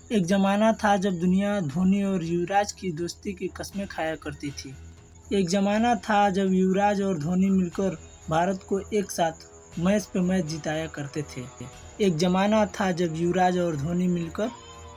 एक ज़माना था जब दुनिया धोनी और युवराज की दोस्ती की कस्में खाया करती थी। एक ज़माना था जब युवराज और धोनी मिलकर भारत को एक साथ मैच पे मैच जिताया करते थे। एक ज़माना था जब युवराज और धोनी मिलकर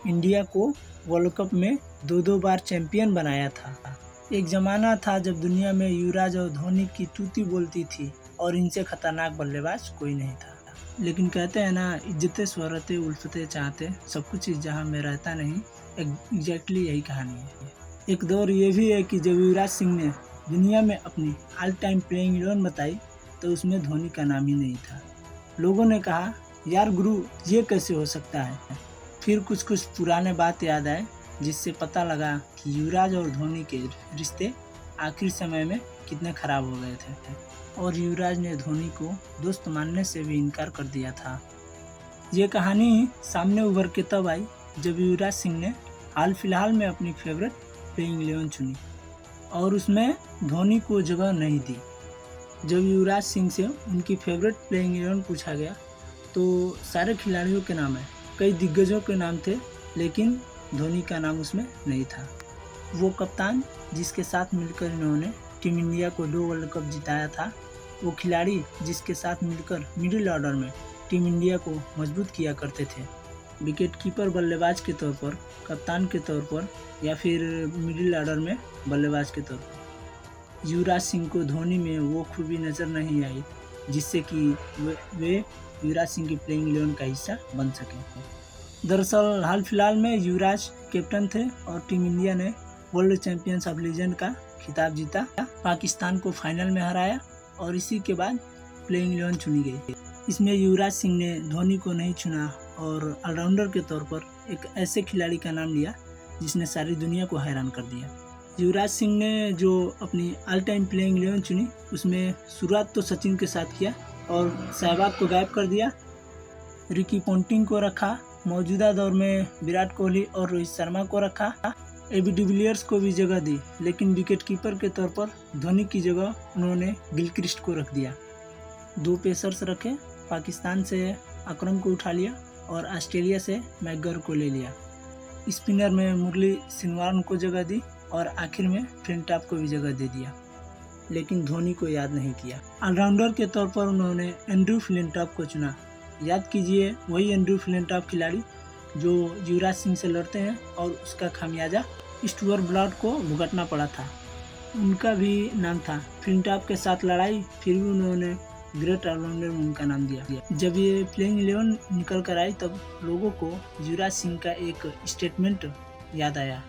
इंडिया को वर्ल्ड कप में दो बार चैंपियन बनाया था। एक ज़माना था जब दुनिया में युवराज और धोनी की तूती बोलती थी और इनसे खतरनाक बल्लेबाज कोई नहीं था। लेकिन कहते हैं ना, इज्जतें शोहरतें उल्फतें चाहते, सब कुछ इस जहां में रहता नहीं। एग्जैक्टली यही कहानी है। एक दौर ये भी है कि जब युवराज सिंह ने दुनिया में अपनी ऑल टाइम प्लेइंग 11 बताई तो उसमें धोनी का नाम ही नहीं था। लोगों ने कहा, यार गुरु, ये कैसे हो सकता है। फिर कुछ कुछ पुराने बात याद आए, जिससे पता लगा कि युवराज और धोनी के रिश्ते आखिर समय में कितने खराब हो गए थे और युवराज ने धोनी को दोस्त मानने से भी इनकार कर दिया था। ये कहानी सामने उभर के तब आई जब युवराज सिंह ने हाल फिलहाल में अपनी फेवरेट प्लेइंग 11 चुनी और उसमें धोनी को जगह नहीं दी। जब युवराज सिंह से उनकी फेवरेट प्लेइंग 11 पूछा गया तो सारे खिलाड़ियों के नाम है, कई दिग्गजों के नाम थे, लेकिन धोनी का नाम उसमें नहीं था। वो कप्तान जिसके साथ मिलकर इन्होंने टीम इंडिया को 2 वर्ल्ड कप जिताया था, वो खिलाड़ी जिसके साथ मिलकर मिडिल ऑर्डर में टीम इंडिया को मजबूत किया करते थे, विकेट कीपर बल्लेबाज के तौर पर, कप्तान के तौर पर या फिर मिडिल ऑर्डर में बल्लेबाज के तौर पर। युवराज सिंह को धोनी में वो खूबी नज़र नहीं आई जिससे कि वे युवराज सिंह की प्लेइंग 11 का हिस्सा बन सके। दरअसल हाल फिलहाल में युवराज कैप्टन थे और टीम इंडिया ने वर्ल्ड चैंपियंस ऑफ लीजेंड का खिताब जीता, पाकिस्तान को फाइनल में हराया और इसी के बाद प्लेइंग 11 चुनी गई। इसमें युवराज सिंह ने धोनी को नहीं चुना और ऑलराउंडर के तौर पर एक ऐसे खिलाड़ी का नाम लिया जिसने सारी दुनिया को हैरान कर दिया। युवराज सिंह ने जो अपनी ऑल टाइम प्लेइंग 11 चुनी उसमें शुरुआत तो सचिन के साथ किया और सहवाग को गायब कर दिया, रिकी पोंटिंग को रखा, मौजूदा दौर में विराट कोहली और रोहित शर्मा को रखा, एबी डिविलियर्स को भी जगह दी, लेकिन विकेट कीपर के तौर पर धोनी की जगह उन्होंने गिलक्रिस्ट को रख दिया। 2 पेसर्स रखे, पाकिस्तान से अकरम को उठा लिया और ऑस्ट्रेलिया से मैकगर को ले लिया। स्पिनर में मुरली सिनवार्न को जगह दी और आखिर में फ्लिंटॉप को भी जगह दे दिया, लेकिन धोनी को याद नहीं किया। ऑलराउंडर के तौर पर उन्होंने एंड्रू फ्लिंटॉप को चुना। याद कीजिए, वही एंड्रू फ्लिंटॉप खिलाड़ी जो युवराज सिंह से लड़ते हैं और उसका खामियाजा स्टुअर्ट ब्रॉड को भुगतना पड़ा था। उनका भी नाम था फ्लिंटॉप के साथ लड़ाई, फिर भी उन्होंने ग्रेट ऑलराउंडर में उनका नाम दिया। जब ये प्लेइंग 11 निकल कर आई तब लोगों को युवराज सिंह का एक स्टेटमेंट याद आया।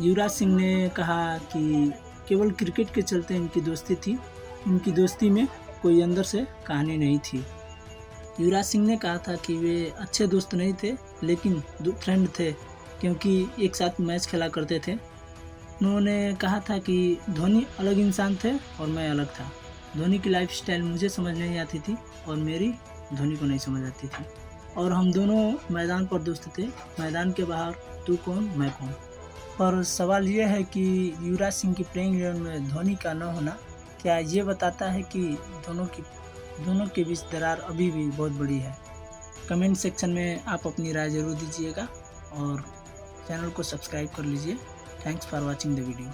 युवराज सिंह ने कहा कि केवल क्रिकेट के चलते इनकी दोस्ती थी, इनकी दोस्ती में कोई अंदर से कहानी नहीं थी। युवराज सिंह ने कहा था कि वे अच्छे दोस्त नहीं थे लेकिन फ्रेंड थे, क्योंकि एक साथ मैच खेला करते थे। उन्होंने कहा था कि धोनी अलग इंसान थे और मैं अलग था। धोनी की लाइफस्टाइल मुझे समझ नहीं आती थी और मेरी धोनी को नहीं समझ आती थी, और हम दोनों मैदान पर दोस्त थे, मैदान के बाहर तू कौन मैं कौन। पर सवाल यह है कि युवराज सिंह की प्लेइंग 11 में धोनी का न होना क्या ये बताता है कि दोनों के बीच दरार अभी भी बहुत बड़ी है। कमेंट सेक्शन में आप अपनी राय ज़रूर दीजिएगा और चैनल को सब्सक्राइब कर लीजिए। Thanks for watching the video.